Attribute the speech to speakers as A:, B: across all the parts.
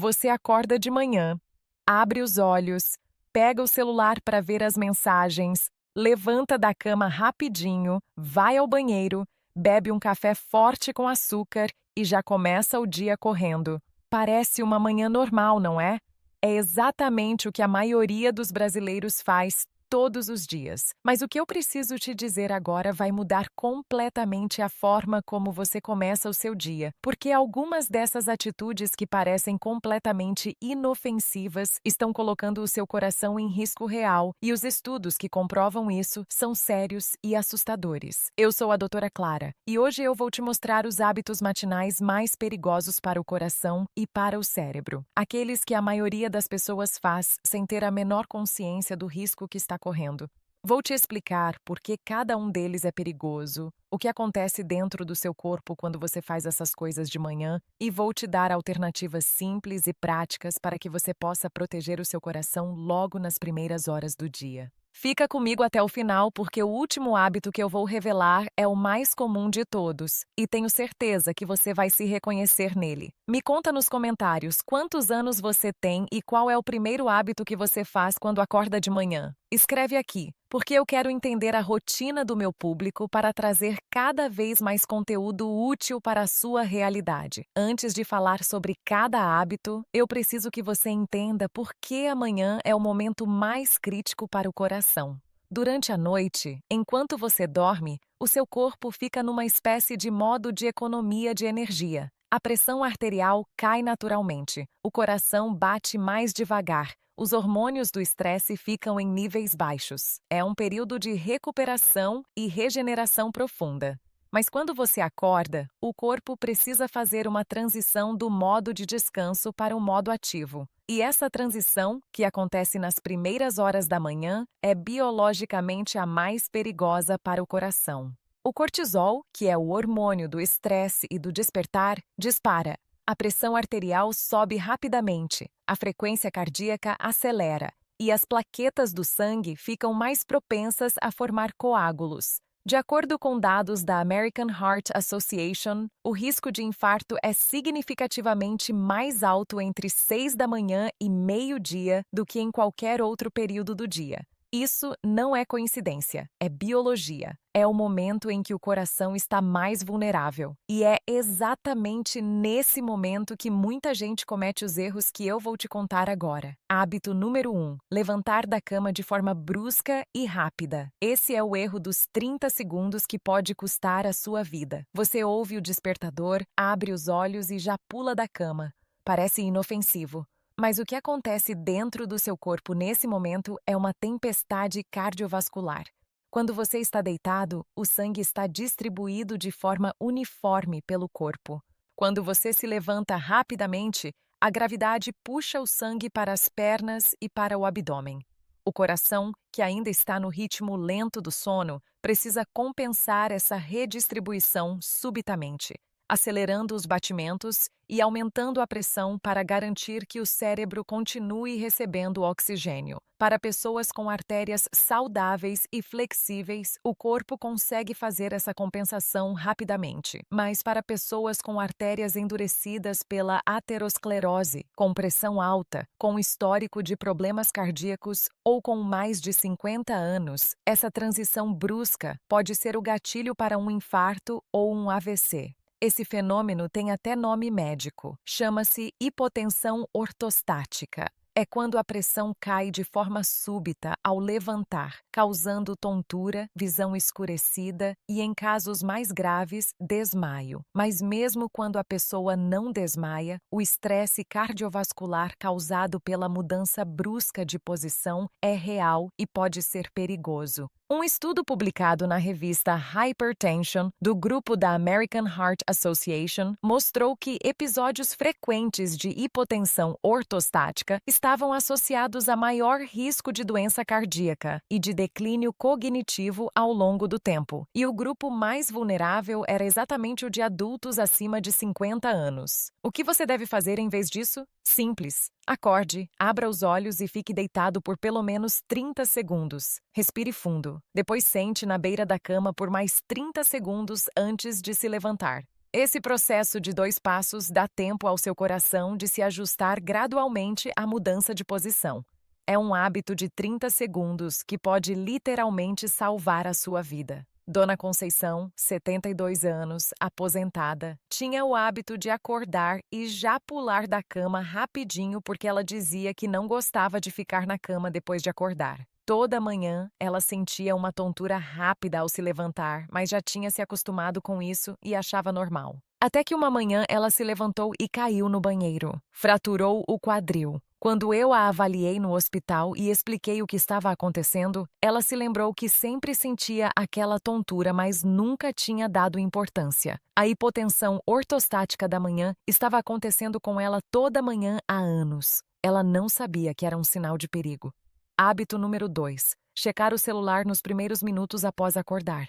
A: Você acorda de manhã, abre os olhos, pega o celular para ver as mensagens, levanta da cama rapidinho, vai ao banheiro, bebe um café forte com açúcar e já começa o dia correndo. Parece uma manhã normal, não é? É exatamente o que a maioria dos brasileiros faz todos os dias. Mas o que eu preciso te dizer agora vai mudar completamente a forma como você começa o seu dia, porque algumas dessas atitudes que parecem completamente inofensivas estão colocando o seu coração em risco real, e os estudos que comprovam isso são sérios e assustadores. Eu sou a doutora Clara, e hoje eu vou te mostrar os hábitos matinais mais perigosos para o coração e para o cérebro. Aqueles que a maioria das pessoas faz sem ter a menor consciência do risco que está correndo. Vou te explicar por que cada um deles é perigoso, o que acontece dentro do seu corpo quando você faz essas coisas de manhã, e vou te dar alternativas simples e práticas para que você possa proteger o seu coração logo nas primeiras horas do dia. Fica comigo até o final, porque o último hábito que eu vou revelar é o mais comum de todos, e tenho certeza que você vai se reconhecer nele. Me conta nos comentários quantos anos você tem e qual é o primeiro hábito que você faz quando acorda de manhã. Escreve aqui, porque eu quero entender a rotina do meu público para trazer cada vez mais conteúdo útil para a sua realidade. Antes de falar sobre cada hábito, eu preciso que você entenda por que amanhã é o momento mais crítico para o coração. Durante a noite, enquanto você dorme, o seu corpo fica numa espécie de modo de economia de energia. A pressão arterial cai naturalmente, o coração bate mais devagar, os hormônios do estresse ficam em níveis baixos. É um período de recuperação e regeneração profunda. Mas quando você acorda, o corpo precisa fazer uma transição do modo de descanso para o modo ativo. E essa transição, que acontece nas primeiras horas da manhã, é biologicamente a mais perigosa para o coração. O cortisol, que é o hormônio do estresse e do despertar, dispara. A pressão arterial sobe rapidamente, a frequência cardíaca acelera e as plaquetas do sangue ficam mais propensas a formar coágulos. De acordo com dados da American Heart Association, o risco de infarto é significativamente mais alto entre 6 da manhã e meio-dia do que em qualquer outro período do dia. Isso não é coincidência, é biologia. É o momento em que o coração está mais vulnerável. E é exatamente nesse momento que muita gente comete os erros que eu vou te contar agora. Hábito número 1. Levantar da cama de forma brusca e rápida. Esse é o erro dos 30 segundos que pode custar a sua vida. Você ouve o despertador, abre os olhos e já pula da cama. Parece inofensivo. Mas o que acontece dentro do seu corpo nesse momento é uma tempestade cardiovascular. Quando você está deitado, o sangue está distribuído de forma uniforme pelo corpo. Quando você se levanta rapidamente, a gravidade puxa o sangue para as pernas e para o abdômen. O coração, que ainda está no ritmo lento do sono, precisa compensar essa redistribuição subitamente, acelerando os batimentos e aumentando a pressão para garantir que o cérebro continue recebendo oxigênio. Para pessoas com artérias saudáveis e flexíveis, o corpo consegue fazer essa compensação rapidamente. Mas para pessoas com artérias endurecidas pela aterosclerose, com pressão alta, com histórico de problemas cardíacos ou com mais de 50 anos, essa transição brusca pode ser o gatilho para um infarto ou um AVC. Esse fenômeno tem até nome médico. Chama-se hipotensão ortostática. É quando a pressão cai de forma súbita ao levantar, causando tontura, visão escurecida e, em casos mais graves, desmaio. Mas mesmo quando a pessoa não desmaia, o estresse cardiovascular causado pela mudança brusca de posição é real e pode ser perigoso. Um estudo publicado na revista Hypertension, do grupo da American Heart Association, mostrou que episódios frequentes de hipotensão ortostática estavam associados a maior risco de doença cardíaca e de declínio cognitivo ao longo do tempo. E o grupo mais vulnerável era exatamente o de adultos acima de 50 anos. O que você deve fazer em vez disso? Simples. Acorde, abra os olhos e fique deitado por pelo menos 30 segundos. Respire fundo. Depois sente na beira da cama por mais 30 segundos antes de se levantar. Esse processo de 2 passos dá tempo ao seu coração de se ajustar gradualmente à mudança de posição. É um hábito de 30 segundos que pode literalmente salvar a sua vida. Dona Conceição, 72 anos, aposentada, tinha o hábito de acordar e já pular da cama rapidinho porque ela dizia que não gostava de ficar na cama depois de acordar. Toda manhã, ela sentia uma tontura rápida ao se levantar, mas já tinha se acostumado com isso e achava normal. Até que uma manhã ela se levantou e caiu no banheiro. Fraturou o quadril. Quando eu a avaliei no hospital e expliquei o que estava acontecendo, ela se lembrou que sempre sentia aquela tontura, mas nunca tinha dado importância. A hipotensão ortostática da manhã estava acontecendo com ela toda manhã há anos. Ela não sabia que era um sinal de perigo. Hábito número 2. Checar o celular nos primeiros minutos após acordar.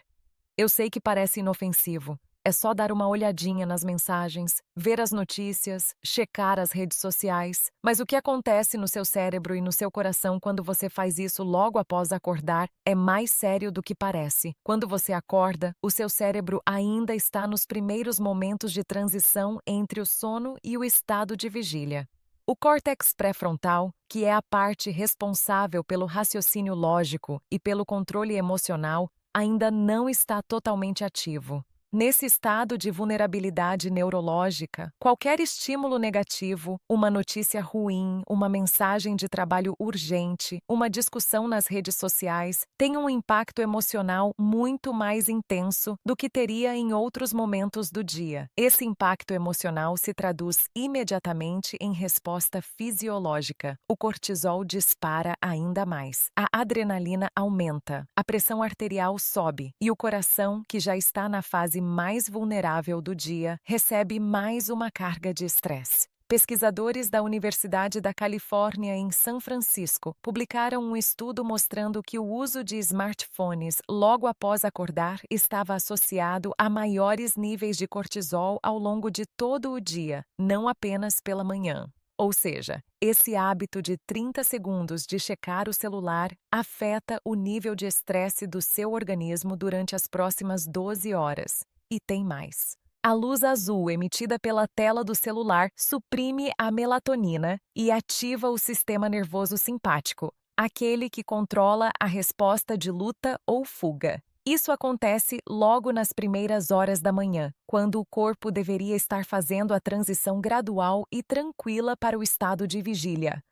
A: Eu sei que parece inofensivo. É só dar uma olhadinha nas mensagens, ver as notícias, checar as redes sociais. Mas o que acontece no seu cérebro e no seu coração quando você faz isso logo após acordar é mais sério do que parece. Quando você acorda, o seu cérebro ainda está nos primeiros momentos de transição entre o sono e o estado de vigília. O córtex pré-frontal, que é a parte responsável pelo raciocínio lógico e pelo controle emocional, ainda não está totalmente ativo. Nesse estado de vulnerabilidade neurológica, qualquer estímulo negativo, uma notícia ruim, uma mensagem de trabalho urgente, uma discussão nas redes sociais, tem um impacto emocional muito mais intenso do que teria em outros momentos do dia. Esse impacto emocional se traduz imediatamente em resposta fisiológica. O cortisol dispara ainda mais. A adrenalina aumenta, a pressão arterial sobe e o coração, que já está na fase mais vulnerável do dia, recebe mais uma carga de estresse. Pesquisadores da Universidade da Califórnia em São Francisco publicaram um estudo mostrando que o uso de smartphones logo após acordar estava associado a maiores níveis de cortisol ao longo de todo o dia, não apenas pela manhã. Ou seja, esse hábito de 30 segundos de checar o celular afeta o nível de estresse do seu organismo durante as próximas 12 horas. E tem mais. A luz azul emitida pela tela do celular suprime a melatonina e ativa o sistema nervoso simpático, aquele que controla a resposta de luta ou fuga. Isso acontece logo nas primeiras horas da manhã, quando o corpo deveria estar fazendo a transição gradual e tranquila para o estado de vigília.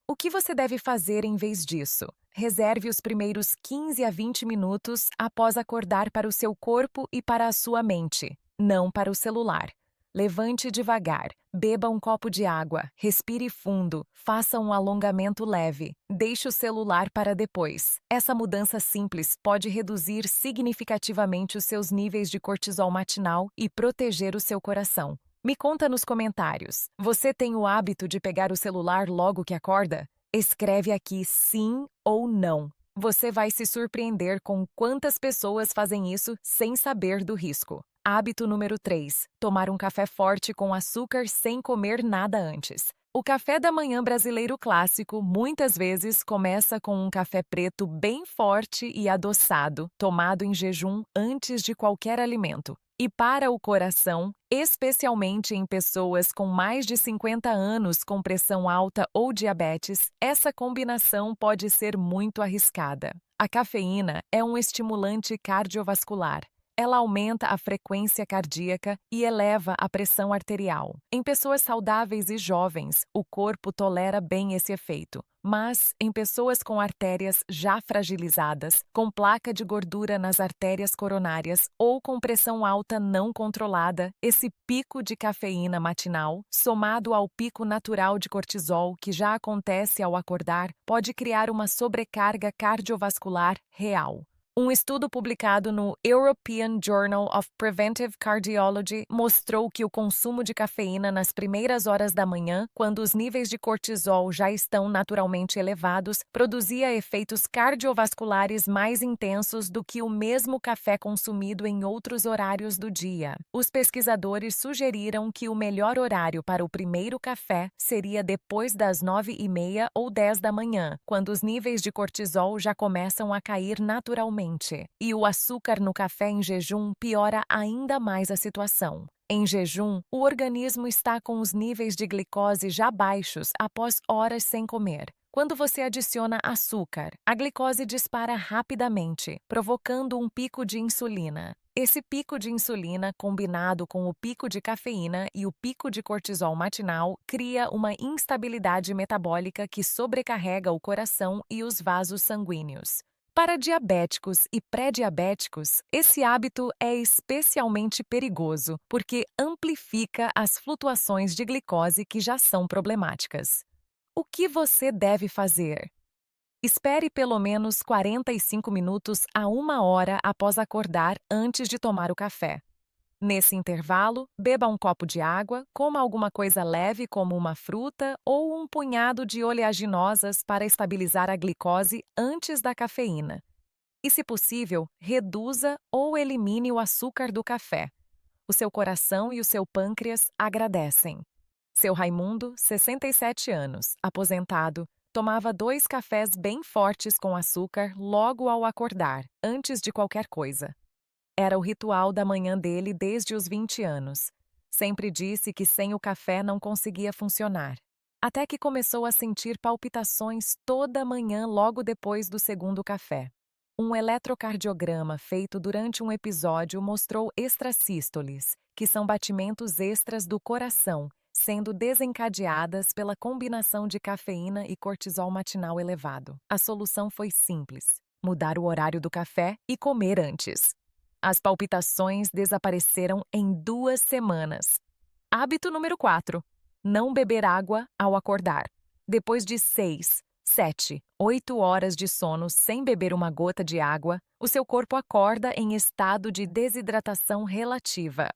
A: O que você deve fazer em vez disso? Reserve os primeiros 15 a 20 minutos após acordar para o seu corpo e para a sua mente, não para o celular. Levante devagar, beba um copo de água, respire fundo, faça um alongamento leve, deixe o celular para depois. Essa mudança simples pode reduzir significativamente os seus níveis de cortisol matinal e proteger o seu coração. Me conta nos comentários, você tem o hábito de pegar o celular logo que acorda? Escreve aqui sim ou não. Você vai se surpreender com quantas pessoas fazem isso sem saber do risco. Hábito número 3. Tomar um café forte com açúcar sem comer nada antes. O café da manhã brasileiro clássico muitas vezes começa com um café preto bem forte e adoçado, tomado em jejum antes de qualquer alimento. E para o coração, especialmente em pessoas com mais de 50 anos com pressão alta ou diabetes, essa combinação pode ser muito arriscada. A cafeína é um estimulante cardiovascular. Ela aumenta a frequência cardíaca e eleva a pressão arterial. Em pessoas saudáveis e jovens, o corpo tolera bem esse efeito. Mas, em pessoas com artérias já fragilizadas, com placa de gordura nas artérias coronárias ou com pressão alta não controlada, esse pico de cafeína matinal, somado ao pico natural de cortisol que já acontece ao acordar, pode criar uma sobrecarga cardiovascular real. Um estudo publicado no European Journal of Preventive Cardiology mostrou que o consumo de cafeína nas primeiras horas da manhã, quando os níveis de cortisol já estão naturalmente elevados, produzia efeitos cardiovasculares mais intensos do que o mesmo café consumido em outros horários do dia. Os pesquisadores sugeriram que o melhor horário para o primeiro café seria depois das 9h30 ou 10 da manhã, quando os níveis de cortisol já começam a cair naturalmente. rapidamente. E o açúcar no café em jejum piora ainda mais a situação. Em jejum, o organismo está com os níveis de glicose já baixos após horas sem comer. Quando você adiciona açúcar, a glicose dispara rapidamente, provocando um pico de insulina. Esse pico de insulina, combinado com o pico de cafeína e o pico de cortisol matinal, cria uma instabilidade metabólica que sobrecarrega o coração e os vasos sanguíneos. Para diabéticos e pré-diabéticos, esse hábito é especialmente perigoso porque amplifica as flutuações de glicose que já são problemáticas. O que você deve fazer? Espere pelo menos 45 minutos a 1 hora após acordar antes de tomar o café. Nesse intervalo, beba um copo de água, coma alguma coisa leve como uma fruta ou um punhado de oleaginosas para estabilizar a glicose antes da cafeína. E, se possível, reduza ou elimine o açúcar do café. O seu coração e o seu pâncreas agradecem. Seu Raimundo, 67 anos, aposentado, tomava 2 cafés bem fortes com açúcar logo ao acordar, antes de qualquer coisa. Era o ritual da manhã dele desde os 20 anos. Sempre disse que sem o café não conseguia funcionar. Até que começou a sentir palpitações toda manhã logo depois do segundo café. Um eletrocardiograma feito durante um episódio mostrou extrasístoles, que são batimentos extras do coração, sendo desencadeadas pela combinação de cafeína e cortisol matinal elevado. A solução foi simples: mudar o horário do café e comer antes. As palpitações desapareceram em 2 semanas. Hábito número 4. Não beber água ao acordar. Depois de 6, 7, 8 horas de sono sem beber uma gota de água, o seu corpo acorda em estado de desidratação relativa.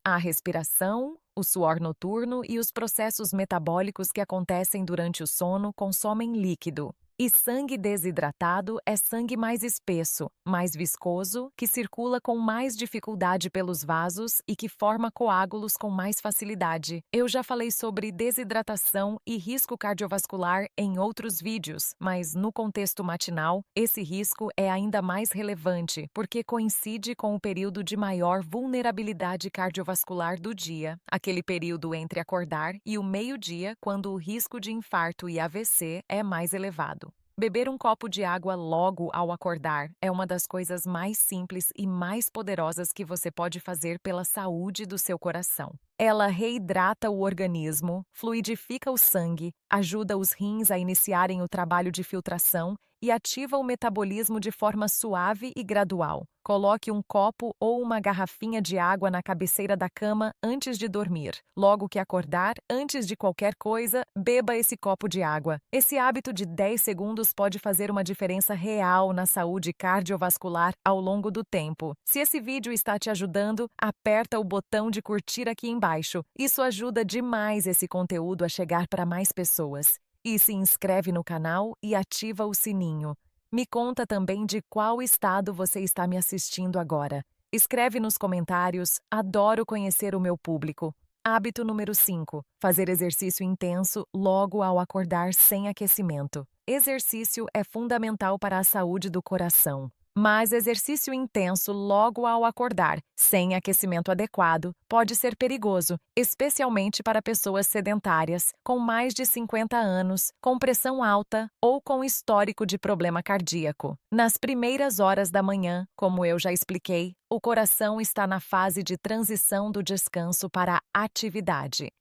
A: A respiração, o suor noturno e os processos metabólicos que acontecem durante o sono consomem líquido. E sangue desidratado é sangue mais espesso, mais viscoso, que circula com mais dificuldade pelos vasos e que forma coágulos com mais facilidade. Eu já falei sobre desidratação e risco cardiovascular em outros vídeos, mas no contexto matinal, esse risco é ainda mais relevante porque coincide com o período de maior vulnerabilidade cardiovascular do dia, aquele período entre acordar e o meio-dia, quando o risco de infarto e AVC é mais elevado. Beber um copo de água logo ao acordar é uma das coisas mais simples e mais poderosas que você pode fazer pela saúde do seu coração. Ela reidrata o organismo, fluidifica o sangue, ajuda os rins a iniciarem o trabalho de filtração e ativa o metabolismo de forma suave e gradual. Coloque um copo ou uma garrafinha de água na cabeceira da cama antes de dormir. Logo que acordar, antes de qualquer coisa, beba esse copo de água. Esse hábito de 10 segundos pode fazer uma diferença real na saúde cardiovascular ao longo do tempo. Se esse vídeo está te ajudando, aperta o botão de curtir aqui embaixo. Isso ajuda demais esse conteúdo a chegar para mais pessoas. E se inscreve no canal e ativa o sininho. Me conta também de qual estado você está me assistindo agora. Escreve nos comentários, adoro conhecer o meu público. Hábito número 5. Fazer exercício intenso logo ao acordar sem aquecimento. Exercício é fundamental para a saúde do coração. Mas exercício intenso logo ao acordar, sem aquecimento adequado, pode ser perigoso, especialmente para pessoas sedentárias, com mais de 50 anos, com pressão alta ou com histórico de problema cardíaco. Nas primeiras horas da manhã, como eu já expliquei, o coração está na fase de transição do descanso para a atividade.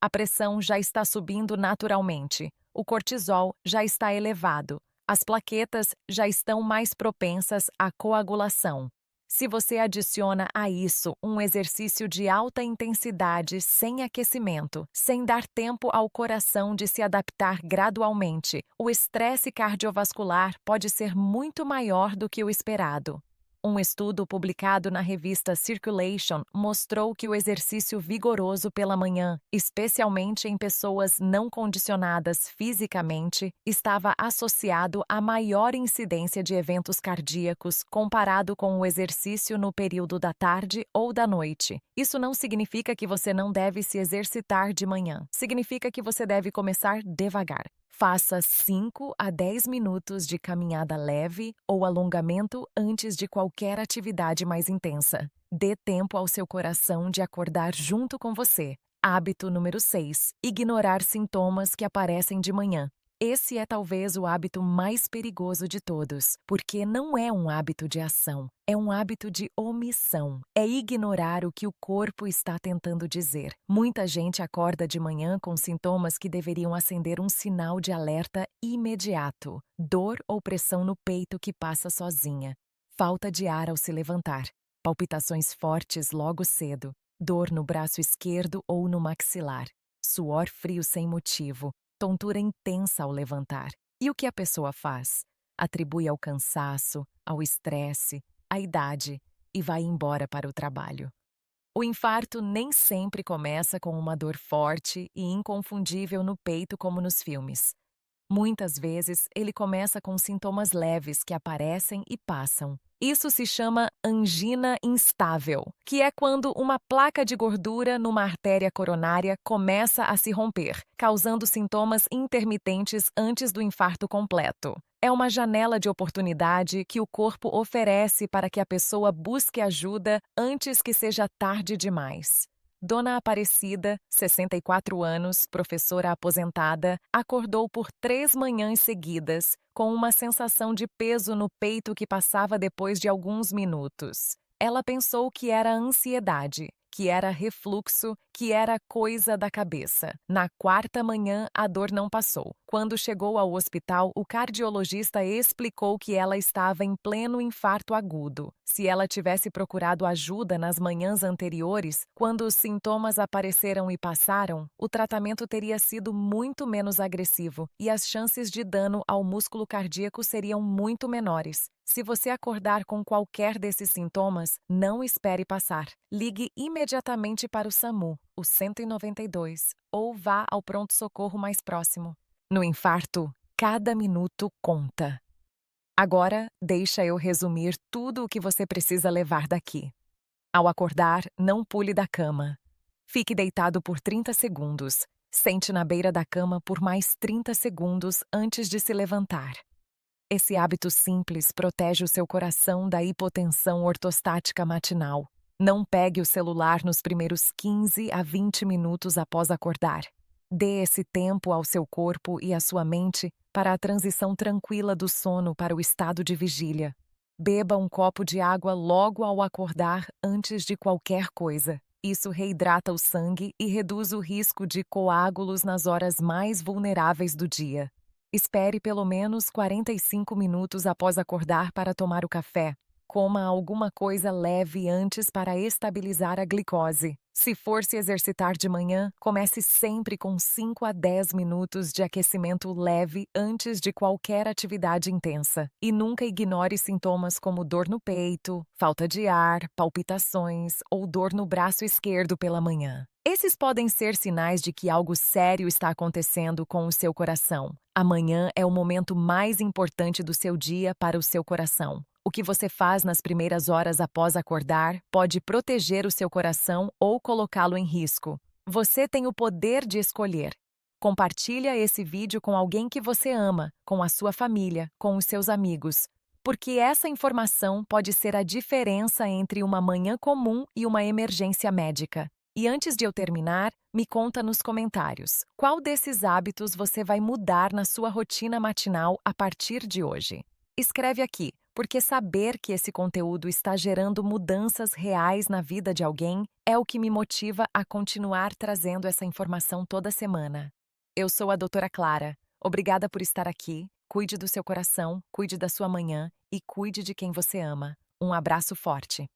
A: A pressão já está subindo naturalmente, o cortisol já está elevado. As plaquetas já estão mais propensas à coagulação. Se você adiciona a isso um exercício de alta intensidade sem aquecimento, sem dar tempo ao coração de se adaptar gradualmente, o estresse cardiovascular pode ser muito maior do que o esperado. Um estudo publicado na revista Circulation mostrou que o exercício vigoroso pela manhã, especialmente em pessoas não condicionadas fisicamente, estava associado a maior incidência de eventos cardíacos comparado com o exercício no período da tarde ou da noite. Isso não significa que você não deve se exercitar de manhã. Significa que você deve começar devagar. Faça 5 a 10 minutos de caminhada leve ou alongamento antes de qualquer atividade mais intensa. Dê tempo ao seu coração de acordar junto com você. Hábito número 6. Ignorar sintomas que aparecem de manhã. Esse é talvez o hábito mais perigoso de todos, porque não é um hábito de ação, é um hábito de omissão. É ignorar o que o corpo está tentando dizer. Muita gente acorda de manhã com sintomas que deveriam acender um sinal de alerta imediato: dor ou pressão no peito que passa sozinha, falta de ar ao se levantar, palpitações fortes logo cedo, dor no braço esquerdo ou no maxilar, suor frio sem motivo, tontura intensa ao levantar. E o que a pessoa faz? Atribui ao cansaço, ao estresse, à idade e vai embora para o trabalho. O infarto nem sempre começa com uma dor forte e inconfundível no peito como nos filmes. Muitas vezes, ele começa com sintomas leves que aparecem e passam. Isso se chama angina instável, que é quando uma placa de gordura numa artéria coronária começa a se romper, causando sintomas intermitentes antes do infarto completo. É uma janela de oportunidade que o corpo oferece para que a pessoa busque ajuda antes que seja tarde demais. Dona Aparecida, 64 anos, professora aposentada, acordou por 3 manhãs seguidas, com uma sensação de peso no peito que passava depois de alguns minutos. Ela pensou que era ansiedade, que era refluxo, que era coisa da cabeça. Na 4ª manhã, a dor não passou. Quando chegou ao hospital, o cardiologista explicou que ela estava em pleno infarto agudo. Se ela tivesse procurado ajuda nas manhãs anteriores, quando os sintomas apareceram e passaram, o tratamento teria sido muito menos agressivo e as chances de dano ao músculo cardíaco seriam muito menores. Se você acordar com qualquer desses sintomas, não espere passar. Ligue imediatamente para o SAMU, o 192, ou vá ao pronto-socorro mais próximo. No infarto, cada minuto conta. Agora, deixa eu resumir tudo o que você precisa levar daqui. Ao acordar, não pule da cama. Fique deitado por 30 segundos. Sente na beira da cama por mais 30 segundos antes de se levantar. Esse hábito simples protege o seu coração da hipotensão ortostática matinal. Não pegue o celular nos primeiros 15 a 20 minutos após acordar. Dê esse tempo ao seu corpo e à sua mente para a transição tranquila do sono para o estado de vigília. Beba um copo de água logo ao acordar antes de qualquer coisa. Isso reidrata o sangue e reduz o risco de coágulos nas horas mais vulneráveis do dia. Espere pelo menos 45 minutos após acordar para tomar o café. Coma alguma coisa leve antes para estabilizar a glicose. Se for se exercitar de manhã, comece sempre com 5 a 10 minutos de aquecimento leve antes de qualquer atividade intensa. E nunca ignore sintomas como dor no peito, falta de ar, palpitações ou dor no braço esquerdo pela manhã. Esses podem ser sinais de que algo sério está acontecendo com o seu coração. Amanhã é o momento mais importante do seu dia para o seu coração. O que você faz nas primeiras horas após acordar pode proteger o seu coração ou colocá-lo em risco. Você tem o poder de escolher. Compartilha esse vídeo com alguém que você ama, com a sua família, com os seus amigos, porque essa informação pode ser a diferença entre uma manhã comum e uma emergência médica. E antes de eu terminar, me conta nos comentários, qual desses hábitos você vai mudar na sua rotina matinal a partir de hoje? Escreve aqui, porque saber que esse conteúdo está gerando mudanças reais na vida de alguém é o que me motiva a continuar trazendo essa informação toda semana. Eu sou a Doutora Clara. Obrigada por estar aqui. Cuide do seu coração, cuide da sua manhã e cuide de quem você ama. Um abraço forte.